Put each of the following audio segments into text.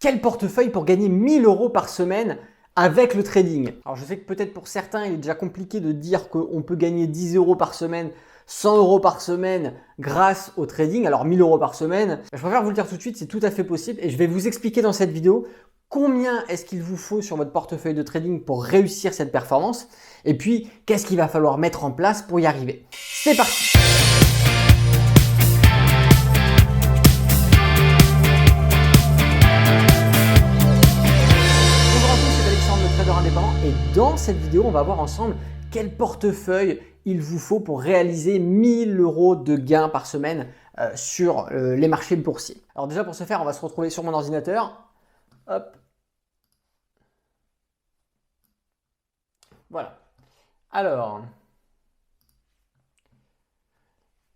Quel portefeuille pour gagner 1000 € par semaine avec le trading? Alors je sais que peut-être pour certains, il est déjà compliqué de dire qu'on peut gagner 10 € par semaine, 100 € par semaine grâce au trading. Alors 1000 € par semaine, je préfère vous le dire tout de suite, c'est tout à fait possible et je vais vous expliquer dans cette vidéo combien est-ce qu'il vous faut sur votre portefeuille de trading pour réussir cette performance et puis qu'est-ce qu'il va falloir mettre en place pour y arriver. C'est parti! Et dans cette vidéo, on va voir ensemble quel portefeuille il vous faut pour réaliser 1000 € de gains par semaine sur les marchés boursiers. Alors déjà pour ce faire, on va se retrouver sur mon ordinateur. Hop. Voilà. Alors,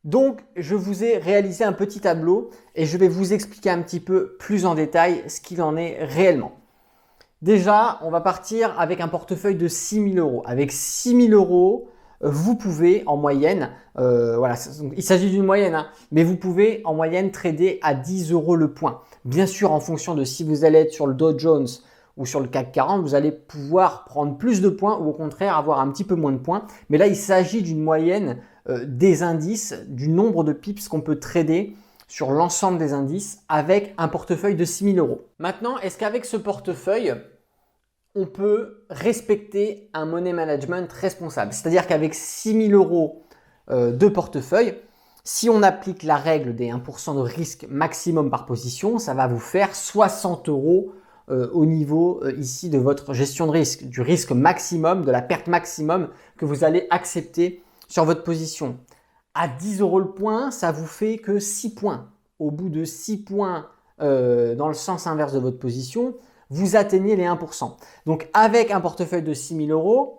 donc je vous ai réalisé un petit tableau et je vais vous expliquer un petit peu plus en détail ce qu'il en est réellement. Déjà, on va partir avec un portefeuille de 6 000 €. Avec 6 000 €, vous pouvez en moyenne, voilà, il s'agit d'une moyenne, hein, mais vous pouvez en moyenne trader à 10 € le point. Bien sûr, en fonction de si vous allez être sur le Dow Jones ou sur le CAC 40, vous allez pouvoir prendre plus de points ou au contraire avoir un petit peu moins de points. Mais là, il s'agit d'une moyenne des indices, du nombre de pips qu'on peut trader sur l'ensemble des indices avec un portefeuille de 6 000 €. Maintenant, est-ce qu'avec ce portefeuille, on peut respecter un money management responsable? C'est-à-dire qu'avec 6 000 € de portefeuille, si on applique la règle des 1% de risque maximum par position, ça va vous faire 60 € au niveau ici de votre gestion de risque, du risque maximum, de la perte maximum que vous allez accepter sur votre position. À 10 € le point, ça vous fait que 6 points. Au bout de 6 points dans le sens inverse de votre position, vous atteignez les 1%. Donc avec un portefeuille de 6 000 €,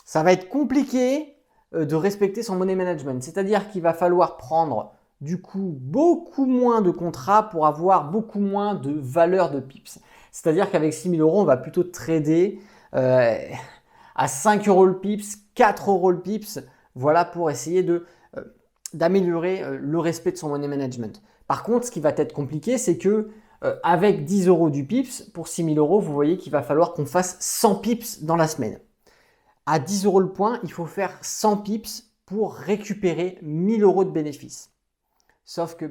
ça va être compliqué de respecter son money management. C'est-à-dire qu'il va falloir prendre du coup beaucoup moins de contrats pour avoir beaucoup moins de valeur de pips. C'est-à-dire qu'avec 6 000 €, on va plutôt trader à 5 € le pips, 4 € le pips, voilà pour essayer d'améliorer le respect de son money management. Par contre, ce qui va être compliqué, c'est que avec 10 € du pips, pour 6 000 €, vous voyez qu'il va falloir qu'on fasse 100 pips dans la semaine. À 10 € le point, il faut faire 100 pips pour récupérer 1000 € de bénéfices. Sauf que,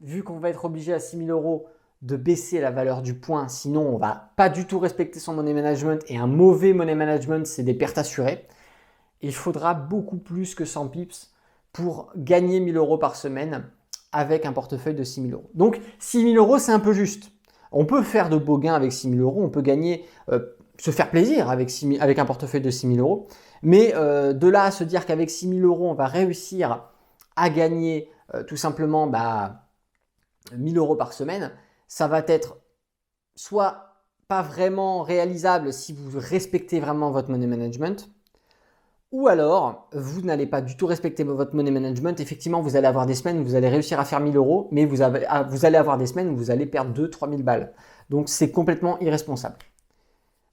vu qu'on va être obligé à 6 000 € de baisser la valeur du point, sinon on ne va pas du tout respecter son money management et un mauvais money management, c'est des pertes assurées. Il faudra beaucoup plus que 100 pips pour gagner 1000 € par semaine avec un portefeuille de 6 000 €. Donc 6 000 €, c'est un peu juste. On peut faire de beaux gains avec 6 000 €, on peut gagner, se faire plaisir avec un portefeuille de 6 000 €. Mais de là à se dire qu'avec 6 000 €, on va réussir à gagner tout simplement 1000 € par semaine, ça va être soit pas vraiment réalisable si vous respectez vraiment votre money management, ou alors, vous n'allez pas du tout respecter votre money management. Effectivement, vous allez avoir des semaines où vous allez réussir à faire 1000 €, mais vous allez avoir des semaines où vous allez perdre 2-3 000 balles. Donc, c'est complètement irresponsable.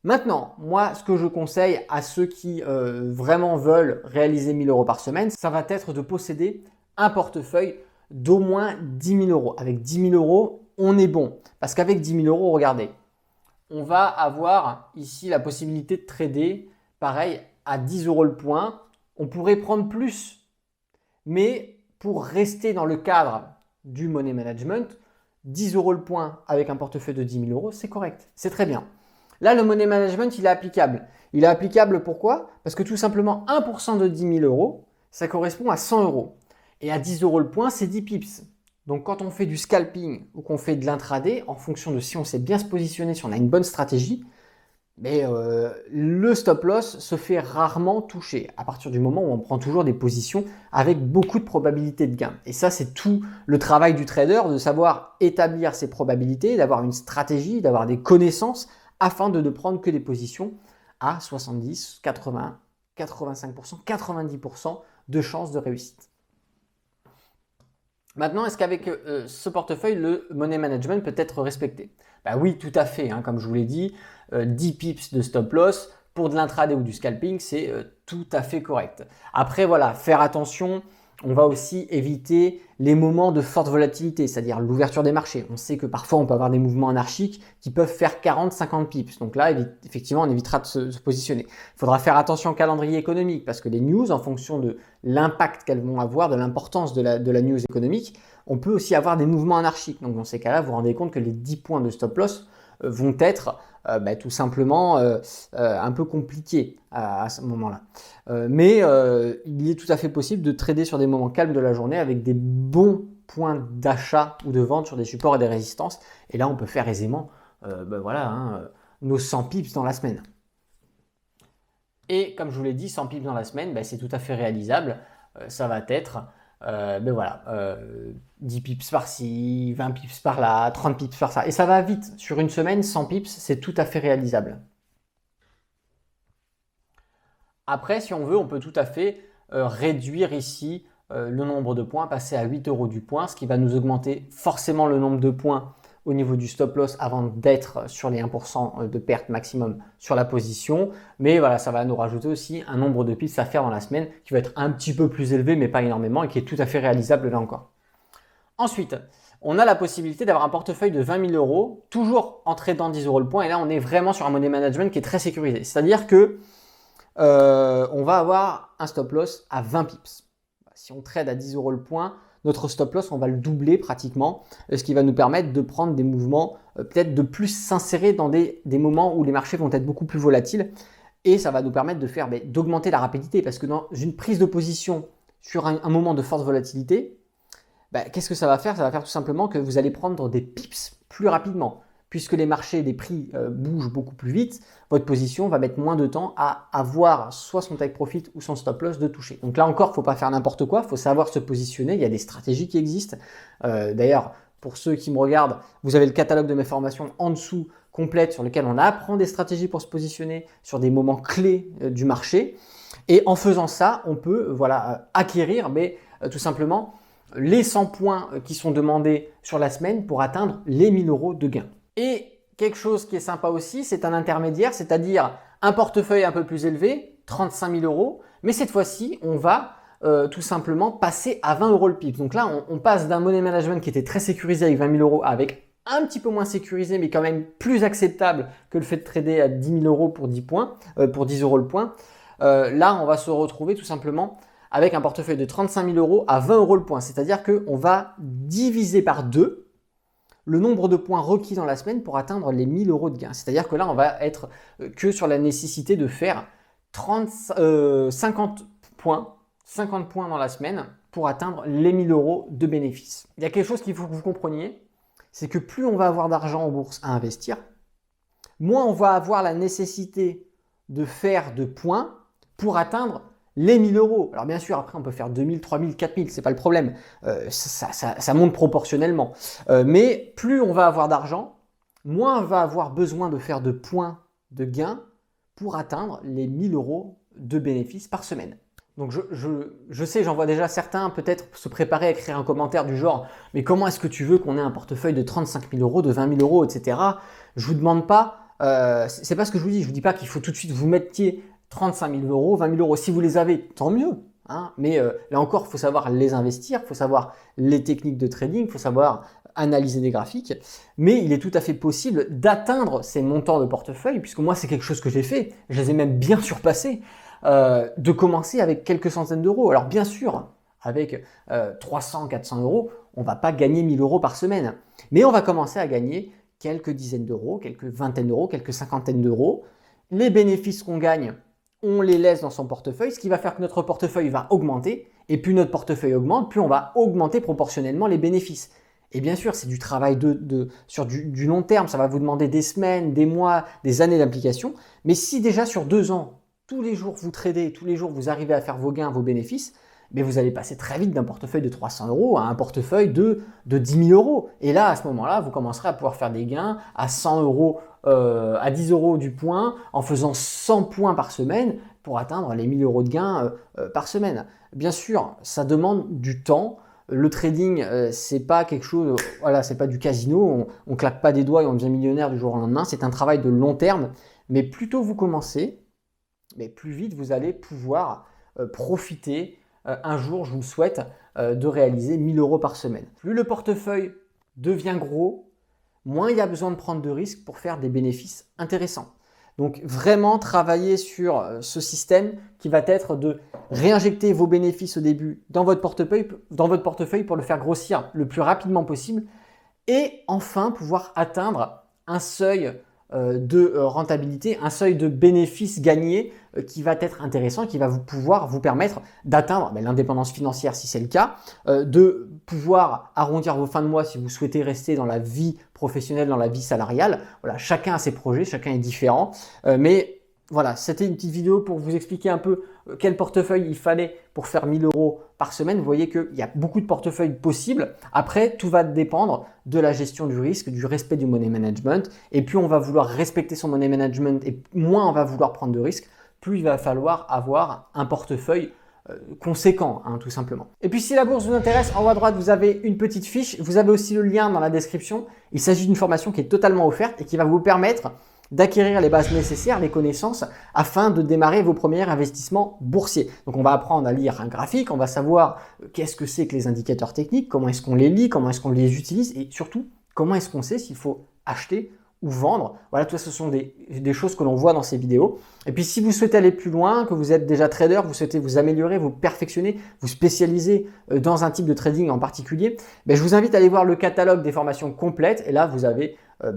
Maintenant, moi, ce que je conseille à ceux qui vraiment veulent réaliser 1000 € par semaine, ça va être de posséder un portefeuille d'au moins 10 000 €. Avec 10 000 €, on est bon. Parce qu'avec 10 000 €, regardez, on va avoir ici la possibilité de trader, pareil, à 10 € le point, on pourrait prendre plus. Mais pour rester dans le cadre du money management, 10 € le point avec un portefeuille de 10 000 €, c'est correct, c'est très bien. Là, le money management, il est applicable. Il est applicable pourquoi? Parce que tout simplement, 1% de 10 000 €, ça correspond à 100 €. Et à 10 € le point, c'est 10 pips. Donc, quand on fait du scalping ou qu'on fait de l'intraday, en fonction de si on sait bien se positionner, si on a une bonne stratégie, mais le stop loss se fait rarement toucher à partir du moment où on prend toujours des positions avec beaucoup de probabilités de gain. Et ça, c'est tout le travail du trader, de savoir établir ses probabilités, d'avoir une stratégie, d'avoir des connaissances afin de ne prendre que des positions à 70, 80, 85%, 90% de chances de réussite. Maintenant, est-ce qu'avec ce portefeuille, le money management peut être respecté? Oui, tout à fait. Comme je vous l'ai dit, 10 pips de stop loss pour de l'intraday ou du scalping, c'est tout à fait correct. Après, voilà, faire attention On va aussi éviter les moments de forte volatilité, c'est-à-dire l'ouverture des marchés. On sait que parfois on peut avoir des mouvements anarchiques qui peuvent faire 40-50 pips. Donc là, effectivement, on évitera de se positionner. Il faudra faire attention au calendrier économique parce que les news, en fonction de l'impact qu'elles vont avoir, de l'importance de la news économique, on peut aussi avoir des mouvements anarchiques. Donc dans ces cas-là, vous vous rendez compte que les 10 points de stop loss vont être tout simplement un peu compliqués à ce moment-là. Mais il est tout à fait possible de trader sur des moments calmes de la journée avec des bons points d'achat ou de vente sur des supports et des résistances. Et là, on peut faire aisément nos 100 pips dans la semaine. Et comme je vous l'ai dit, 100 pips dans la semaine, c'est tout à fait réalisable. Ça va être 10 pips par-ci, 20 pips par-là, 30 pips par-ça. Et ça va vite. Sur une semaine, 100 pips, c'est tout à fait réalisable. Après, si on veut, on peut tout à fait réduire ici le nombre de points, passer à 8 € du point, ce qui va nous augmenter forcément le nombre de points au niveau du stop loss avant d'être sur les 1% de perte maximum sur la position. Mais voilà, ça va nous rajouter aussi un nombre de pips à faire dans la semaine qui va être un petit peu plus élevé, mais pas énormément, et qui est tout à fait réalisable là encore. Ensuite, on a la possibilité d'avoir un portefeuille de 20 000 €, toujours en tradant 10 € le point. Et là, on est vraiment sur un money management qui est très sécurisé. C'est-à-dire que on va avoir un stop loss à 20 pips. Si on trade à 10 € le point, notre stop loss, on va le doubler pratiquement, ce qui va nous permettre de prendre des mouvements, peut-être de plus s'insérer dans des moments où les marchés vont être beaucoup plus volatiles. Et ça va nous permettre d'augmenter la rapidité, parce que dans une prise de position sur un moment de forte volatilité, qu'est-ce que ça va faire? Ça va faire tout simplement que vous allez prendre des pips plus rapidement. Puisque les marchés des prix bougent beaucoup plus vite, votre position va mettre moins de temps à avoir soit son take profit ou son stop loss de toucher. Donc là encore, il ne faut pas faire n'importe quoi, il faut savoir se positionner. Il y a des stratégies qui existent. D'ailleurs, pour ceux qui me regardent, vous avez le catalogue de mes formations en dessous, complète, sur lequel on apprend des stratégies pour se positionner sur des moments clés du marché. Et en faisant ça, on peut acquérir tout simplement les 100 points qui sont demandés sur la semaine pour atteindre les 1000 € de gains. Et quelque chose qui est sympa aussi, c'est un intermédiaire, c'est-à-dire un portefeuille un peu plus élevé, 35 000 €, mais cette fois-ci, on va tout simplement passer à 20 € le pip. Donc là, on passe d'un money management qui était très sécurisé avec 20 000 € avec un petit peu moins sécurisé, mais quand même plus acceptable que le fait de trader à 10 000 € pour 10 points, pour 10 € le point. Là, on va se retrouver tout simplement avec un portefeuille de 35 000 € à 20 € le point. C'est-à-dire qu'on va diviser par 2 le nombre de points requis dans la semaine pour atteindre les 1000 € de gains. C'est-à-dire que là, on va être que sur la nécessité de faire 50 points dans la semaine pour atteindre les 1000 € de bénéfices. Il y a quelque chose qu'il faut que vous compreniez, c'est que plus on va avoir d'argent en bourse à investir, moins on va avoir la nécessité de faire de points pour atteindre les 1000 €. Alors bien sûr, après on peut faire 2000, 3000, 4000, c'est pas le problème. Ça monte proportionnellement. Mais plus on va avoir d'argent, moins on va avoir besoin de faire de points de gain pour atteindre les 1000 € de bénéfices par semaine. Donc je sais, j'en vois déjà certains peut-être se préparer à écrire un commentaire du genre « Mais comment est-ce que tu veux qu'on ait un portefeuille de 35 000 €, de 20 000 €, etc. » Je vous demande pas, c'est pas ce que je vous dis. Je vous dis pas qu'il faut tout de suite vous mettiez 35 000 €, 20 000 €. Si vous les avez, tant mieux. Mais là encore, il faut savoir les investir, il faut savoir les techniques de trading, il faut savoir analyser des graphiques. Mais il est tout à fait possible d'atteindre ces montants de portefeuille, puisque moi, c'est quelque chose que j'ai fait. Je les ai même bien surpassés. De commencer avec quelques centaines d'euros. Alors bien sûr, avec 300, 400 €, on ne va pas gagner 1000 € par semaine. Mais on va commencer à gagner quelques dizaines d'euros, quelques vingtaines d'euros, quelques cinquantaines d'euros. Les bénéfices qu'on gagne, on les laisse dans son portefeuille, ce qui va faire que notre portefeuille va augmenter. Et plus notre portefeuille augmente, plus on va augmenter proportionnellement les bénéfices. Et bien sûr, c'est du travail sur du long terme. Ça va vous demander des semaines, des mois, des années d'application. Mais si déjà sur 2 ans, tous les jours vous tradez, tous les jours vous arrivez à faire vos gains, vos bénéfices, mais vous allez passer très vite d'un portefeuille de 300 € à un portefeuille de 10 000 €. Et là, à ce moment-là, vous commencerez à pouvoir faire des gains à 100 €, à 10 € du point, en faisant 100 points par semaine pour atteindre les 1000 € de gains par semaine. Bien sûr, ça demande du temps. Le trading, c'est pas quelque chose, c'est pas du casino. On claque pas des doigts et on devient millionnaire du jour au lendemain. C'est un travail de long terme. Mais plus tôt vous commencez, mais plus vite vous allez pouvoir profiter un jour, je vous souhaite de réaliser 1000 euros par semaine. Plus le portefeuille devient gros, moins il y a besoin de prendre de risques pour faire des bénéfices intéressants. Donc vraiment travailler sur ce système qui va être de réinjecter vos bénéfices au début dans votre portefeuille pour le faire grossir le plus rapidement possible et enfin pouvoir atteindre un seuil de rentabilité, un seuil de bénéfices gagnés qui va être intéressant, qui va pouvoir vous permettre d'atteindre l'indépendance financière si c'est le cas, de pouvoir arrondir vos fins de mois si vous souhaitez rester dans la vie professionnelle, dans la vie salariale. Voilà, chacun a ses projets, chacun est différent, mais voilà, c'était une petite vidéo pour vous expliquer un peu quel portefeuille il fallait pour faire 1000 euros par semaine. Vous voyez qu'il y a beaucoup de portefeuilles possibles. Après, tout va dépendre de la gestion du risque, du respect du money management. Et plus on va vouloir respecter son money management et moins on va vouloir prendre de risques, plus il va falloir avoir un portefeuille conséquent, tout simplement. Et puis si la bourse vous intéresse, en haut à droite, vous avez une petite fiche. Vous avez aussi le lien dans la description. Il s'agit d'une formation qui est totalement offerte et qui va vous permettre d'acquérir les bases nécessaires, les connaissances, afin de démarrer vos premiers investissements boursiers. Donc on va apprendre à lire un graphique, on va savoir qu'est-ce que c'est que les indicateurs techniques, comment est-ce qu'on les lit, comment est-ce qu'on les utilise et surtout, comment est-ce qu'on sait s'il faut acheter ou vendre. Voilà, tout ça, ce sont des choses que l'on voit dans ces vidéos. Et puis si vous souhaitez aller plus loin, que vous êtes déjà trader, vous souhaitez vous améliorer, vous perfectionner, vous spécialiser dans un type de trading en particulier, je vous invite à aller voir le catalogue des formations complètes et là vous avez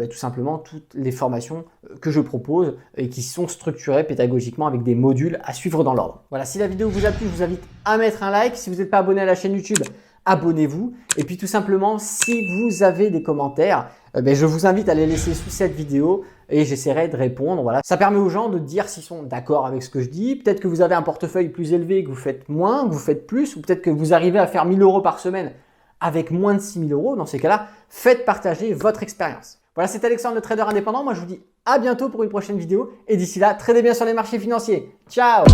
tout simplement toutes les formations que je propose et qui sont structurées pédagogiquement avec des modules à suivre dans l'ordre. Voilà, si la vidéo vous a plu, je vous invite à mettre un like. Si vous n'êtes pas abonné à la chaîne YouTube, abonnez-vous. Et puis tout simplement, si vous avez des commentaires, je vous invite à les laisser sous cette vidéo et j'essaierai de répondre. Voilà, ça permet aux gens de dire s'ils sont d'accord avec ce que je dis. Peut-être que vous avez un portefeuille plus élevé, que vous faites moins, que vous faites plus, ou peut-être que vous arrivez à faire 1000 euros par semaine avec moins de 6000 euros. Dans ces cas-là, faites partager votre expérience. Voilà, c'est Alexandre, le trader indépendant. Moi, je vous dis à bientôt pour une prochaine vidéo. Et d'ici là, tradez bien sur les marchés financiers. Ciao!